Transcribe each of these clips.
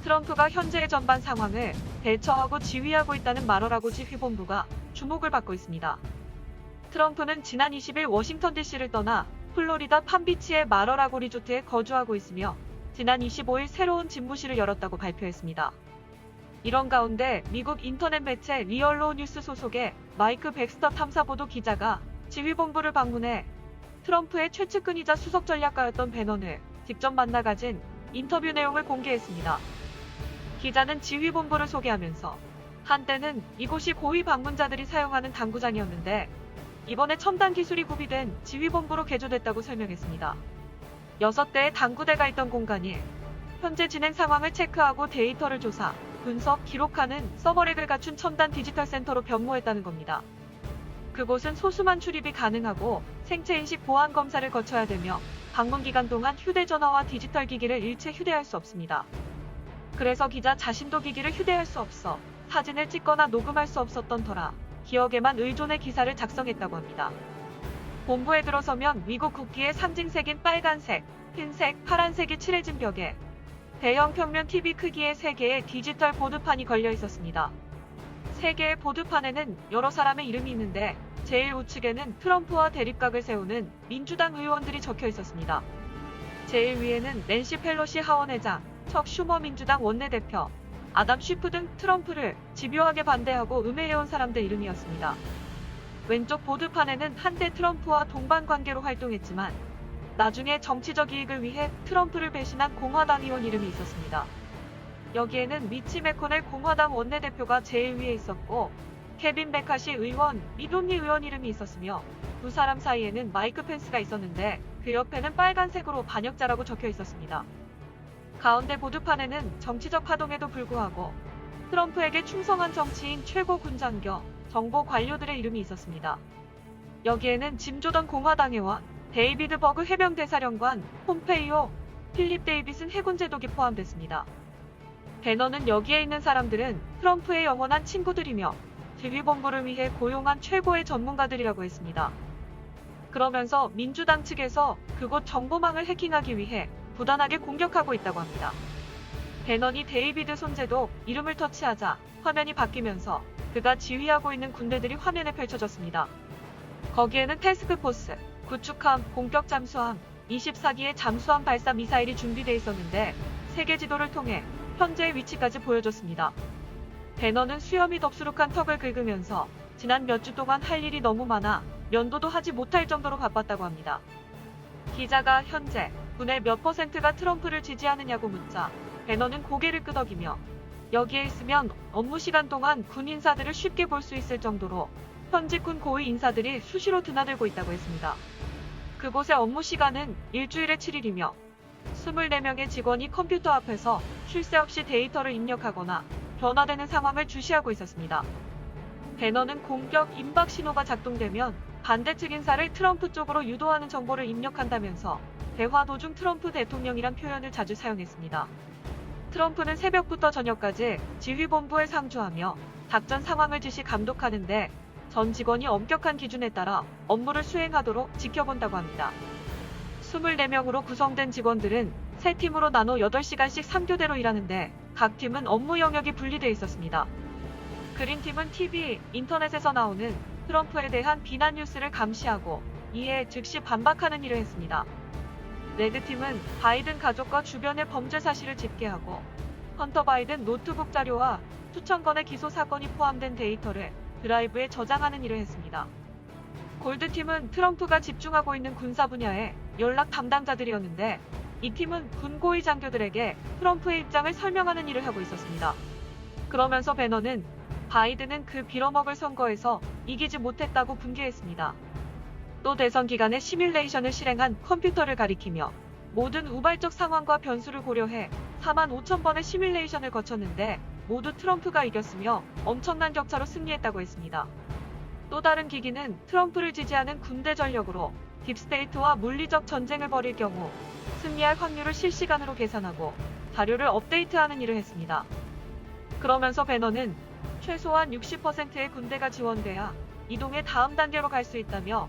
트럼프가 현재의 전반 상황을 대처하고 지휘하고 있다는 마러라고 지휘본부가 주목을 받고 있습니다. 트럼프는 지난 20일 워싱턴 DC를 떠나 플로리다 팜비치의 마러라고 리조트에 거주하고 있으며 지난 25일 새로운 집무실을 열었다고 발표했습니다. 이런 가운데 미국 인터넷 매체 리얼로 뉴스 소속의 마이크 백스터 탐사보도 기자가 지휘본부를 방문해 트럼프의 최측근이자 수석 전략가였던 배넌을 직접 만나 가진 인터뷰 내용을 공개했습니다. 기자는 지휘본부를 소개하면서 한때는 이곳이 고위 방문자들이 사용하는 당구장이었는데 이번에 첨단 기술이 구비된 지휘본부로 개조됐다고 설명했습니다. 6대의 당구대가 있던 공간이 현재 진행 상황을 체크하고 데이터를 조사, 분석, 기록하는 서버렉을 갖춘 첨단 디지털 센터로 변모했다는 겁니다. 그곳은 소수만 출입이 가능하고 생체인식 보안 검사를 거쳐야 되며 방문 기간 동안 휴대전화와 디지털 기기를 일체 휴대할 수 없습니다. 그래서 기자 자신도 기기를 휴대할 수 없어 사진을 찍거나 녹음할 수 없었던 터라 기억에만 의존해 기사를 작성했다고 합니다. 본부에 들어서면 미국 국기의 상징색인 빨간색, 흰색, 파란색이 칠해진 벽에 대형 평면 TV 크기의 3개의 디지털 보드판이 걸려 있었습니다. 3개의 보드판에는 여러 사람의 이름이 있는데 제일 우측에는 트럼프와 대립각을 세우는 민주당 의원들이 적혀 있었습니다. 제일 위에는 낸시 펠로시 하원의장, 척 슈머 민주당 원내대표, 아담 쉬프 등 트럼프를 집요하게 반대하고 음해해온 사람들 이름이었습니다. 왼쪽 보드판에는 한때 트럼프와 동반 관계로 활동했지만 나중에 정치적 이익을 위해 트럼프를 배신한 공화당 의원 이름이 있었습니다. 여기에는 미치 매코넬 공화당 원내대표가 제일 위에 있었고 케빈 메카시 의원, 밋 롬니 의원 이름이 있었으며 두 사람 사이에는 마이크 펜스가 있었는데 그 옆에는 빨간색으로 반역자라고 적혀 있었습니다. 가운데 보드판에는 정치적 파동에도 불구하고 트럼프에게 충성한 정치인 최고 군장교, 정보 관료들의 이름이 있었습니다. 여기에는 짐 조던 공화당 의원, 데이비드 버그 해병대사령관, 폼페이오, 필립 데이빗은 해군 제독이 포함됐습니다. 배너는 여기에 있는 사람들은 트럼프의 영원한 친구들이며 지휘본부를 위해 고용한 최고의 전문가들이라고 했습니다. 그러면서 민주당 측에서 그곳 정보망을 해킹하기 위해 부단하게 공격하고 있다고 합니다. 배넌이 데이비드 손재독 이름을 터치하자 화면이 바뀌면서 그가 지휘하고 있는 군대들이 화면에 펼쳐졌습니다. 거기에는 태스크포스, 구축함, 공격 잠수함, 24기의 잠수함 발사 미사일이 준비되어 있었는데 세계 지도를 통해 현재의 위치까지 보여줬습니다. 배너는 수염이 덥수룩한 턱을 긁으면서 지난 몇 주 동안 할 일이 너무 많아 면도도 하지 못할 정도로 바빴다고 합니다. 기자가 현재 군의 몇 %가 트럼프를 지지하느냐고 묻자 배너는 고개를 끄덕이며 여기에 있으면 업무 시간 동안 군 인사들을 쉽게 볼 수 있을 정도로 현직 군 고위 인사들이 수시로 드나들고 있다고 했습니다. 그곳의 업무 시간은 일주일에 7일이며 24명의 직원이 컴퓨터 앞에서 쉴 새 없이 데이터를 입력하거나 변화되는 상황을 주시하고 있었습니다. 배너는 공격 임박 신호가 작동되면 반대측 인사를 트럼프 쪽으로 유도하는 정보를 입력한다면서 대화 도중 트럼프 대통령이란 표현을 자주 사용했습니다. 트럼프는 새벽부터 저녁까지 지휘본부에 상주하며 작전 상황을 지시 감독하는데 전 직원이 엄격한 기준에 따라 업무를 수행하도록 지켜본다고 합니다. 24명으로 구성된 직원들은 세 팀으로 나눠 8시간씩 3교대로 일하는데 각 팀은 업무 영역이 분리되어 있었습니다. 그린팀은 TV, 인터넷에서 나오는 트럼프에 대한 비난 뉴스를 감시하고 이에 즉시 반박하는 일을 했습니다. 레드팀은 바이든 가족과 주변의 범죄 사실을 집계하고 헌터 바이든 노트북 자료와 수천 건의 기소 사건이 포함된 데이터를 드라이브에 저장하는 일을 했습니다. 골드팀은 트럼프가 집중하고 있는 군사 분야의 연락 담당자들이었는데 이 팀은 군 고위 장교들에게 트럼프의 입장을 설명하는 일을 하고 있었습니다. 그러면서 배너는 바이든은 그 빌어먹을 선거에서 이기지 못했다고 분개했습니다. 또 대선 기간에 시뮬레이션을 실행한 컴퓨터를 가리키며 모든 우발적 상황과 변수를 고려해 45,000번의 시뮬레이션을 거쳤는데 모두 트럼프가 이겼으며 엄청난 격차로 승리했다고 했습니다. 또 다른 기기는 트럼프를 지지하는 군대 전력으로 딥스테이트와 물리적 전쟁을 벌일 경우 승리할 확률을 실시간으로 계산하고 자료를 업데이트하는 일을 했습니다. 그러면서 배너는 최소한 60%의 군대가 지원돼야 이동의 다음 단계로 갈 수 있다며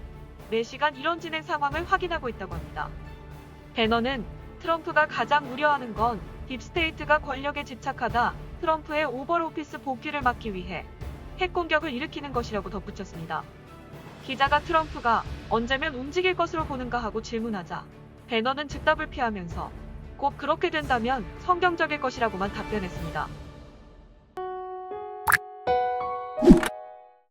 매시간 이런 진행 상황을 확인하고 있다고 합니다. 배너는 트럼프가 가장 우려하는 건 딥스테이트가 권력에 집착하다 트럼프의 오벌 오피스 복귀를 막기 위해 핵 공격을 일으키는 것이라고 덧붙였습니다. 기자가 트럼프가 언제면 움직일 것으로 보는가 하고 질문하자 배너는 즉답을 피하면서 꼭 그렇게 된다면 성경적일 것이라고만 답변했습니다.